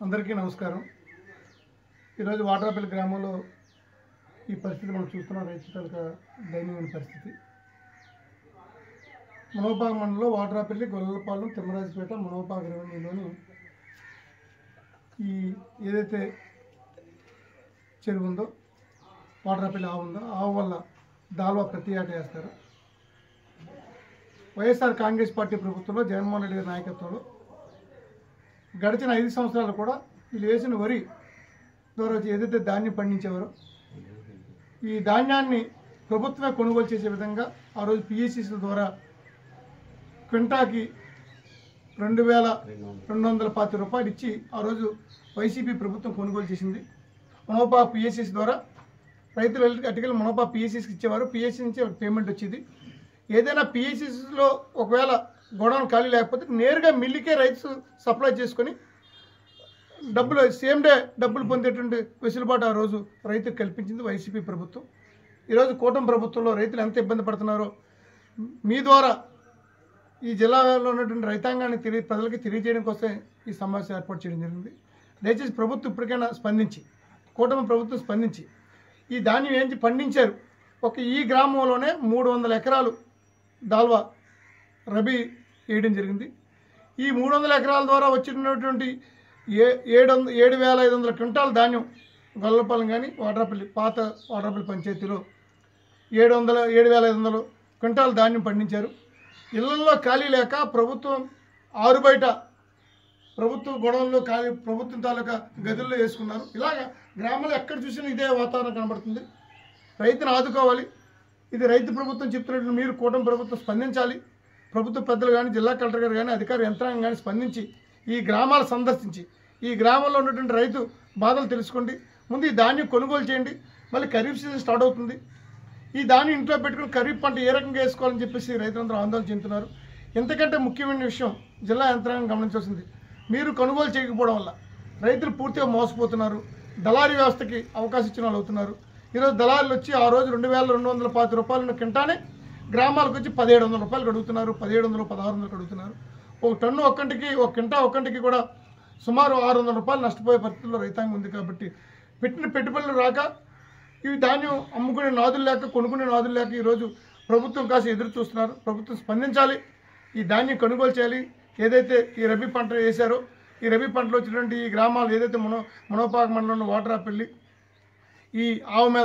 అందరికీ నమస్కారం। ఈరోజు వాటరాపల్లి గ్రామంలో ఈ పరిస్థితి మనం చూస్తున్నాం। రైతుల దయనీయమైన పరిస్థితి। మునగపాక మండలంలో వాటరాపల్లి, గొల్లపాలెం, తిమ్మరాజపేట, మునగపాక రెవెన్యూలోని ఈ ఏదైతే చెరువు ఉందో, వాటరాపల్లి ఆవు ఉందో, ఆవు వల్ల దాల్వా ప్రతి ఏటా వేస్తారు। వైఎస్ఆర్ కాంగ్రెస్ పార్టీ ప్రభుత్వంలో జగన్మోహన్ రెడ్డి గారి నాయకత్వంలో గడిచిన 5 సంవత్సరాలు కూడా వీళ్ళు వేసిన వరి ద్వారా ఏదైతే ధాన్యం పండించేవారో ఈ ధాన్యాన్ని ప్రభుత్వమే కొనుగోలు చేసే విధంగా ఆ రోజు పిఎస్సిల ద్వారా క్వింటాకి 2220 రూపాయలు ఇచ్చి ఆ రోజు వైసీపీ ప్రభుత్వం కొనుగోలు చేసింది। మునగపాక పిఎస్సిస్ ద్వారా రైతులు అటుకెళ్ళి మునగపాక పిఎస్సిస్కి ఇచ్చేవారు। పిఎస్సి నుంచి పేమెంట్ వచ్చేది। ఏదైనా పిఎస్సిస్లో ఒకవేళ గొడవలు ఖాళీ లేకపోతే నేరుగా మిల్లుకే రైతు సప్లై చేసుకొని డబ్బులు సేమ్ డే డబ్బులు పొందేటువంటి వెసులుబాటు ఆ రోజు రైతుకు కల్పించింది వైసీపీ ప్రభుత్వం। ఈరోజు కూటమి ప్రభుత్వంలో రైతులు ఎంత ఇబ్బంది పడుతున్నారో మీ ద్వారా ఈ జిల్లాలో ఉన్నటువంటి రైతాంగాన్ని ప్రజలకి తెలియజేయడం కోసమే ఈ సమావేశం ఏర్పాటు చేయడం జరిగింది। దయచేసి ప్రభుత్వం ఇప్పటికైనా స్పందించి, కూటమి ప్రభుత్వం స్పందించి ఈ ధాన్యం ఏంచి పండించారు। ఒక ఈ గ్రామంలోనే 300 ఎకరాలు దాల్వా రబీ వేయడం జరిగింది। ఈ 300 ఎకరాల ద్వారా వచ్చినటువంటి 7,500 క్వింటాల ధాన్యం గొల్లపాలెం కానీ వాటరాపల్లి పాత వాటరాపల్లి పంచాయతీలో 7,500 క్వింటాల ధాన్యం పండించారు। ఇళ్లలో ఖాళీ లేక ప్రభుత్వం ఆరు బయట ప్రభుత్వ గొడవల్లో ఖాళీ ప్రభుత్వం తాలూకా గదుల్లో వేసుకున్నారు। ఇలాగ గ్రామంలో ఎక్కడ చూసినా ఇదే వాతావరణం కనబడుతుంది। రైతును ఆదుకోవాలి। ఇది రైతు ప్రభుత్వం చెప్తున్నట్టు మీరు కూటమి ప్రభుత్వం స్పందించాలి। ప్రభుత్వ పెద్దలు కానీ, జిల్లా కలెక్టర్ గారు కానీ, అధికార యంత్రాంగం కానీ స్పందించి ఈ గ్రామాలు సందర్శించి ఈ గ్రామంలో ఉన్నటువంటి రైతు బాధలు తెలుసుకోండి। ముందు ఈ ధాన్యం కొనుగోలు చేయండి। మళ్ళీ ఖరీఫ్ సీజన్ స్టార్ట్ అవుతుంది। ఈ ధాన్యం ఇంట్లో పెట్టుకుని ఖరీఫ్ పంట ఏ రకంగా వేసుకోవాలని చెప్పేసి రైతులందరూ ఆందోళన చెందుతున్నారు। ఎంతకంటే ముఖ్యమైన విషయం జిల్లా యంత్రాంగం గమనించాల్సింది, మీరు కొనుగోలు చేయకపోవడం వల్ల రైతులు పూర్తిగా మోసపోతున్నారు। దళారీ వ్యవస్థకి అవకాశం ఇచ్చిన వాళ్ళు అవుతున్నారు। ఈరోజు దళారులు వచ్చి ఆ రోజు 2,220 రూపాయలు కింటానే గ్రామాలకు వచ్చి 1,700 రూపాయలు అడుగుతున్నారు, 1,700, 1,600 అడుగుతున్నారు। ఒక టన్ను ఒక కింటా ఒక్కంటికి కూడా సుమారు 600 రూపాయలు నష్టపోయే పరిస్థితుల్లో రైతాంగం ఉంది। కాబట్టి పెట్టిన పెట్టుబడులు రాక ఈ ధాన్యం అమ్ముకునే నాదులు లేక, కొనుక్కునే నాదులు లేక ఈరోజు ప్రభుత్వం కాసి ఎదురు చూస్తున్నారు। ప్రభుత్వం స్పందించాలి, ఈ ధాన్యం కొనుగోలు చేయాలి। ఏదైతే ఈ రబీ పంట వేశారో ఈ రబీ పంటలో వచ్చినటువంటి ఈ గ్రామాలు ఏదైతే మునగపాక మండలంలో వాటరాపల్లి ఈ ఆవు మీద